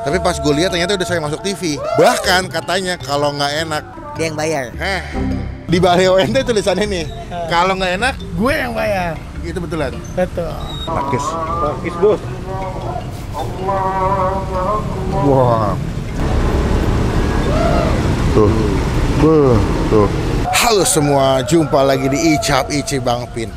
Tapi pas gue lihat ternyata udah sering masuk TV. Bahkan katanya kalau nggak enak Dia yang bayar. Di Baleo ente tulisannya nih, kalau nggak enak Gue yang bayar. itu betulan. Betul. Takis. Pakis bos. Wah. Tuh. Tuh. Halo semua, jumpa lagi di Icap Ici Bang Pin.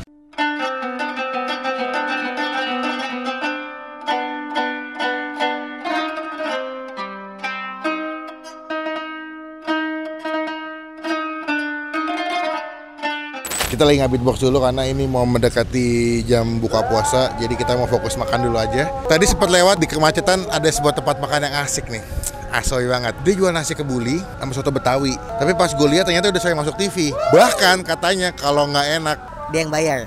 Kita lagi nge-beatbox dulu karena ini mau mendekati jam buka puasa. Jadi kita mau fokus makan dulu aja. Tadi sempat lewat di kemacetan ada sebuah tempat makan yang asik nih. Asoy banget. Dia jual nasi kebuli sama soto Betawi. Tapi pas gue lihat ternyata udah sering masuk TV. Bahkan katanya kalau nggak enak Dia yang bayar.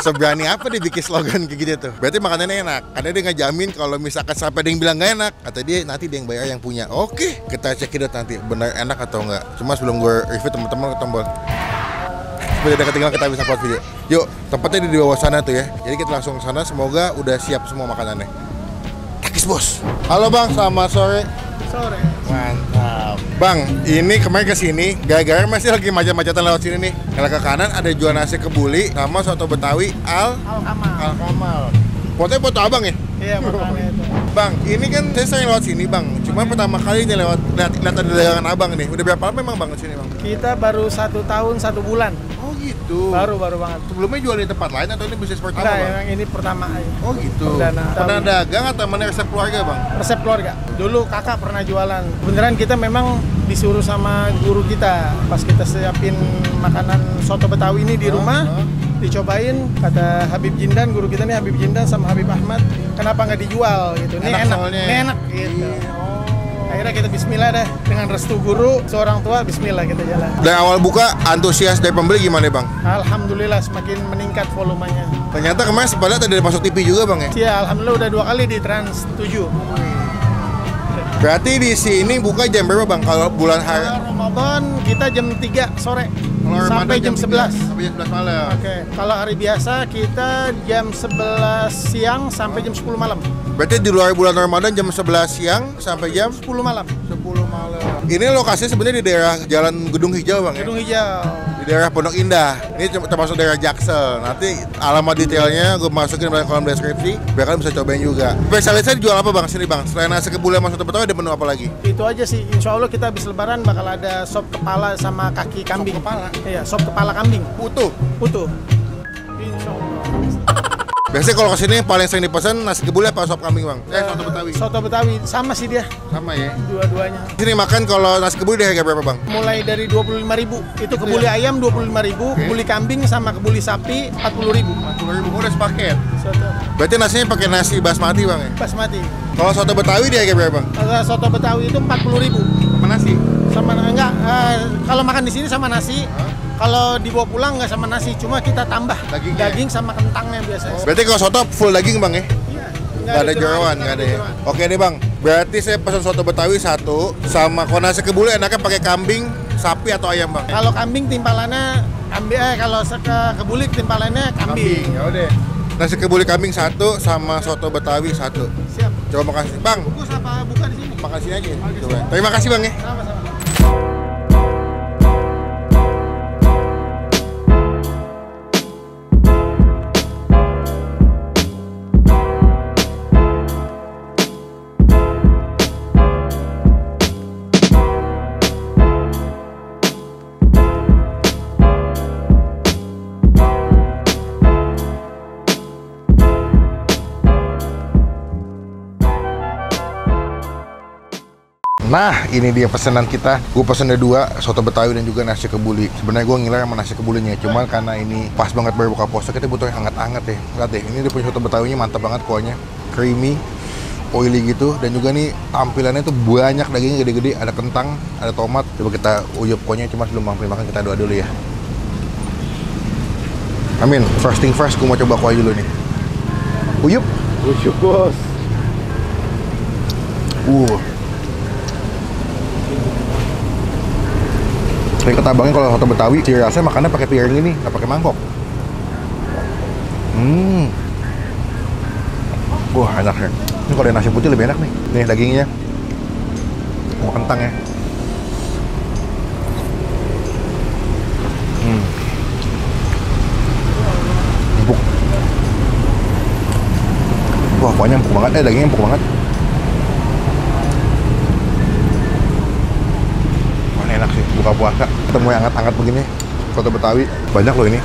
Seberani apa dia bikin slogan kayak gitu tuh. Berarti makanannya enak. Karena dia ngejamin kalau misalkan sampai dia yang bilang nggak enak, kata dia nanti dia yang bayar yang punya. Oke, kita cek it out nanti benar enak atau enggak. Cuma sebelum gue review teman-teman ke tombol. Udah ketinggalan kita bisa upload video. Yuk, tempatnya di bawah sana tuh ya. Jadi kita langsung ke sana, semoga udah siap semua makanannya. Takis bos. Halo bang, selamat sore. Sore. Mantap. Bang, ini kemarin kesini gara-gara masih lagi macet-macetan lewat sini nih. Kalau ke kanan ada jual nasi kebuli sama soto Betawi Al Kamal. Fotonya foto abang ya? Iya, makanya itu. Bang, ini kan saya sering lewat sini bang. Cuma pertama kali ini lihat ada dagangan abang nih. Udah berapa lama memang bang ke sini bang? Kita baru 1 tahun 1 bulan. Oh gitu. Baru banget. Sebelumnya jual di tempat lain atau ini bisnis pertama Enggak, bang? yang ini pertama aja. Oh gitu. Perdana. Pernah dagang atau mana resep keluarga bang? Resep keluarga. Dulu kakak pernah jualan. Beneran kita memang disuruh sama guru kita. Pas kita siapin makanan soto Betawi ini di rumah, dicobain, kata Habib Jindan, guru kita nih Habib Jindan sama Habib Ahmad, kenapa nggak dijual gitu? Ini enak, ini enak gitu. Akhirnya kita bismillah deh, dengan restu guru, seorang tua, bismillah kita jalan. Dari awal buka, antusias dari pembeli gimana bang? Alhamdulillah semakin meningkat volumenya. Ternyata kemarin sempat lihat ada masuk TV juga bang ya? Iya, alhamdulillah udah 2 kali di Trans 7. Berarti di sini buka jam berapa bang? Kalau bulan hari Kalau Ramadan kita jam 3 sore sampai jam 11. Sampai jam 11 malam. Oke, kalau hari biasa kita jam 11 siang sampai jam 10 malam. Berarti di luar bulan Ramadan jam 11 siang sampai jam 10 malam. 10 malam. Ini lokasinya sebenarnya di daerah Jalan Gedung Hijau bang ya? Gedung Hijau. Di daerah Pondok Indah. Ini termasuk daerah Jaksel. Nanti alamat detailnya gue masukin di kolom deskripsi biar kalian bisa cobain juga. Spesialisnya jual apa bang sini bang? Selain nasi kebuli sama soto Betawi ada menu apa lagi? Itu aja sih. Insya Allah kita habis lebaran bakal ada sop kepala sama kaki kambing. Sop kepala? Iya, sop kepala kambing. Utuh. Insya Allah. Biasanya kalau kesini paling sering dipesan nasi kebuli apa sop kambing bang? Soto Betawi. Soto Betawi sama sih dia. Sama ya. Dua-duanya. Sini makan kalau nasi kebuli di harga berapa bang? Mulai dari 25.000. Itu kebuli ayam 25.000, kebuli kambing sama kebuli sapi 40.000. 40.000 udah sepaket. Soto Berarti nasinya pakai nasi basmati bang ya? basmati. Kalau soto Betawi di harga berapa bang? Soto Betawi itu 40.000. Sama nasi? Sama enggak, kalau makan di sini sama nasi. Kalau dibawa pulang nggak sama nasi, cuma kita tambah Dagingnya? daging sama kentangnya biasanya. Berarti kalau soto full daging bang ya? Iya. Nggak ada jeroan, nggak ada ya? Oke deh bang, berarti saya pesan soto Betawi 1. Sama kalau nasi kebuli enaknya pakai kambing, sapi atau ayam bang? Kalau kambing timpalannya kalau kebuli timpalannya kambing. Ya udah. Nasi kebuli kambing 1 sama soto Betawi 1. Siap. Coba makasih bang. Bungkus apa buka di sini? Makasih aja. Coba. Terima kasih bang ya. Sama-sama. Nah, ini dia pesanan kita. Gue pesen ada 2, soto Betawi dan juga nasi kebuli. Sebenarnya gue ngiler sama nasi kebulinya, cuman karena ini pas banget baru buka puasa, kita butuh yang hangat-hangat ya. Lihat deh, ini dia punya soto Betawinya mantap banget kuahnya, creamy, oily gitu, dan juga nih tampilannya tuh banyak dagingnya gede-gede, ada kentang, ada tomat. Coba kita uyup kuahnya, cuma sebelum makan kita doa dulu ya. Amin. First thing first, gue mau coba kuah dulu nih. Uyup. Uyup bos. Kayak kata abangnya kalau soto Betawi, ciri rasanya makannya pakai piring ini, nggak pakai mangkok. Wah, enak ya. Ini kalau nasi putih lebih enak nih. Nih dagingnya. Sama kentang ya. Empuk. Wah, kuahnya empuk banget. Dagingnya empuk banget. Wah, enak sih. Buka puasa. Ketemu yang hangat-hangat begini. Soto Betawi. Banyak loh ini.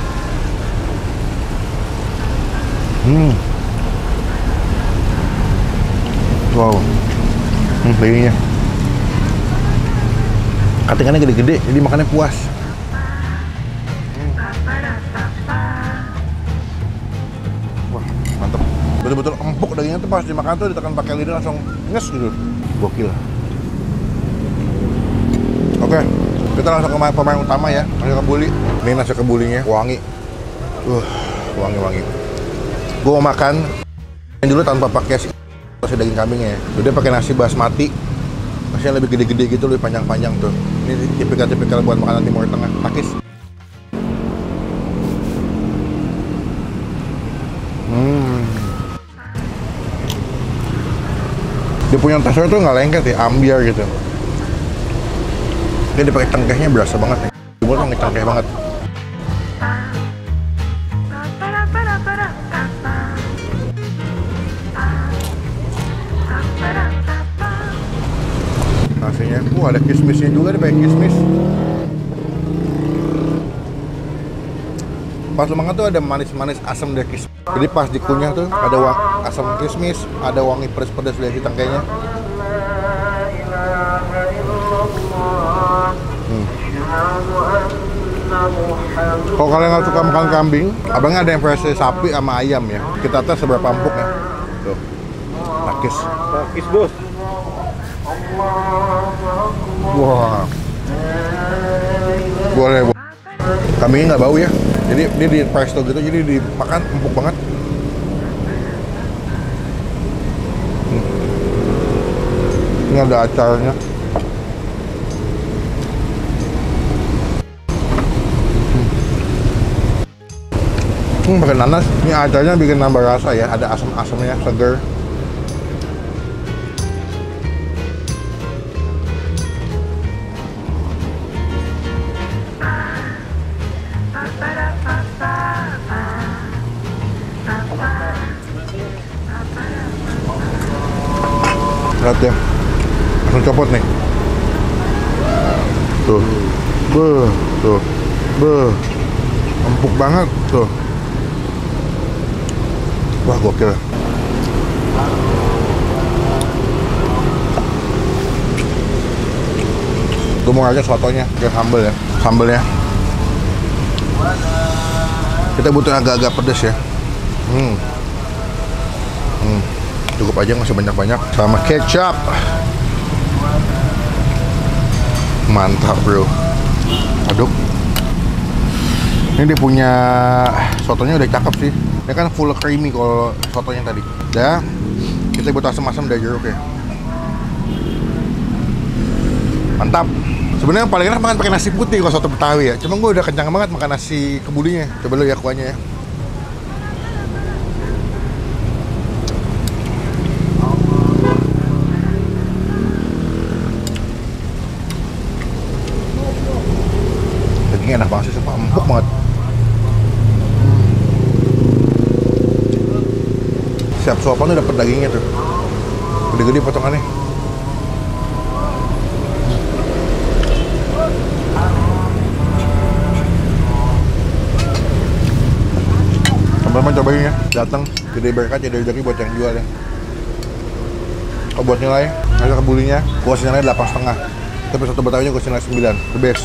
Wow. Dagingnya. Katingannya gede-gede, jadi makannya puas. Wah, mantep. Betul-betul empuk dagingnya tuh pas dimakan tuh ditekan pakai lidah langsung nges gitu. Gokil. Oke, kita langsung ke pemain utama ya, nasi kebuli. Ini nasi kebulinya wangi. Wangi-wangi. Gue mau makan yang dulu tanpa pakai nasi daging kambingnya ya. Jadi pakai nasi basmati. Nasinya lebih gede-gede gitu, lebih panjang-panjang tuh. Ini tipikal-tipikal buat makanan Timur Tengah. Takis. Dia punya tekstur tuh nggak lengket ya, ambiar gitu. Dia dipakai cengkehnya berasa banget nih. Gue tuh cengkeh banget. Nasinya, ada kismisnya juga, dia pakai kismis. Pas lu makan tuh ada manis-manis asam dari kismis. Jadi pas dikunyah tuh ada asam kismis, ada wangi pedas-pedas dari si tangkainya. Kalau kalian nggak suka makan kambing, abangnya ada yang versi sapi sama ayam ya. Kita tes seberapa empuk ya. Tuh, takis. Takis bos. Wah, boleh. Kambingnya nggak bau ya. Jadi dia di presto gitu, jadi dimakan empuk banget. Ini ada acaranya. Pakai nanas. Ini acaranya bikin nambah rasa ya. Ada asam-asamnya, seger. Lihat ya, langsung copot nih. Tuh, empuk banget tuh. Wah, gokil. Gue mau aja sotonya, kayak sambel ya, sambelnya. Kita butuh agak-agak pedes ya. Cukup aja, nggak usah banyak-banyak. Sama kecap. Mantap bro. Aduk. Ini dia punya sotonya udah cakep sih. Ini kan full creamy kalau sotonya tadi. Dah. Kita butuh asam-asam dari jeruk ya. Mantap. Sebenarnya paling enak makan pakai nasi putih kalau soto Betawi ya. Cuma gue udah kencang banget makan nasi kebulinya. Coba lu ya kuahnya ya. Dagingnya enak banget sih, sumpah empuk banget. Siap suapan udah dapet dagingnya tuh. Gede-gede potongannya. Teman-teman cobain ya, datang Gede Berkat jadi rezeki buat yang jual ya. Kalau buat nilai, nasi kebulinya gue kasih nilai 8,5. Tapi soto Betawinya gue kasih nilai 9, the best.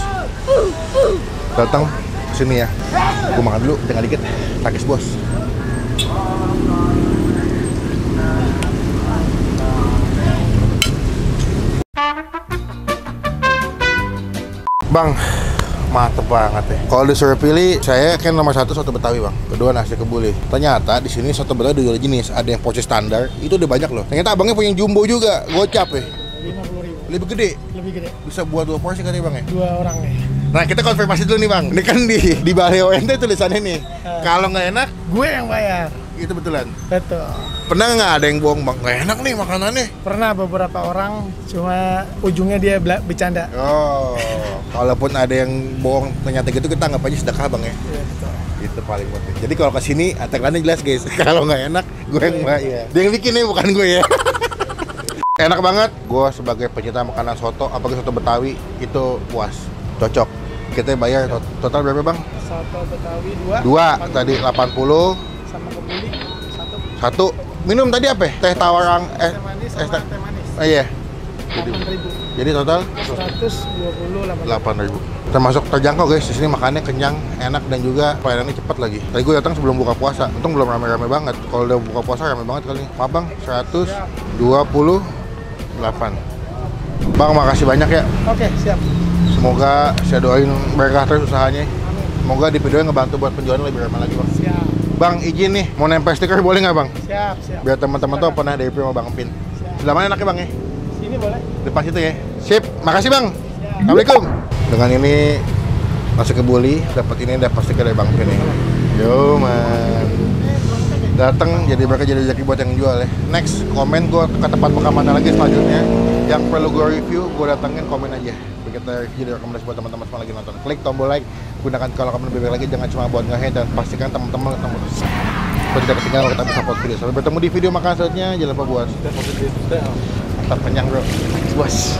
Datang kesini ya. Gue makan dulu, tinggal dikit. Takis bos. Bang, mantep banget ya. Kalau disuruh pilih, saya kan nomor 1 soto Betawi bang. Kedua nasi kebuli. Ternyata di sini soto Betawi ada dua jenis. Ada yang porsi standar, itu udah banyak loh. Ternyata abangnya punya yang jumbo juga, gocap ya. 50.000. Lebih gede. Lebih gede. Bisa buat 2 porsi kan ya bang ya? 2 orang nih. Nah kita konfirmasi dulu nih bang. Ini kan di Baleo Ente tulisannya nih. Kalau nggak enak, Gue yang bayar. Itu betulan. Betul. Pernah nggak ada yang bohong bang? Nggak enak nih makanannya. Pernah beberapa orang, cuma ujungnya dia bercanda. Oh, kalaupun ada yang bohong ternyata gitu kita anggap aja sedekah bang ya. Iya, betul. Itu paling penting. Jadi kalau kesini tagline jelas guys. Kalau nggak enak, gue yang bayar. Dia yang bikin nih bukan gue ya. Enak banget. Gue sebagai pencinta makanan soto, apalagi soto Betawi itu puas, cocok. Kita bayar total berapa bang? Soto Betawi 2 tadi 80. sama kebuli 1. Satu. Minum tadi apa? Teh tawar Teh manis sama teh manis. Iya. 8.000. Jadi total 128. 8.000. Termasuk terjangkau guys. Di sini makannya kenyang, enak dan juga pelayanannya cepat lagi. Tadi gue datang sebelum buka puasa. Untung belum rame-rame banget. Kalau udah buka puasa rame banget kali ini. Maaf bang, 128. Bang, makasih banyak ya. Oke, siap. Semoga saya doain berkah terus usahanya. Amin. Semoga di video ngebantu buat penjualan lebih ramai lagi bang. Siap. Bang, izin nih, mau nempel stiker boleh nggak bang? Siap. Biar teman-teman tahu pernah DP sama Bang Pin. Siap. Sebelah mana enaknya bang ya? Sini boleh. Depan situ ya. Sip, makasih bang. Siap. Assalamualaikum. Dengan ini masuk ke Bully, dapat ini dapat stiker dari Bang Pin nih. Yo man. Datang jadi mereka jadi rezeki buat yang jual ya. Next, komen gue ke tempat makan mana lagi selanjutnya. Yang perlu gue review, gue datangin komen aja. Kita review jadi rekomendasi buat teman-teman semua lagi nonton. Klik tombol like, gunakan kalau kamu lebih baik lagi, jangan cuma buat nge-hate dan pastikan teman-teman ketemu. Supaya tidak ketinggalan kalau kita bisa upload video. Sampai bertemu di video makan selanjutnya. Jangan lupa buat tetap kenyang bro. Puas.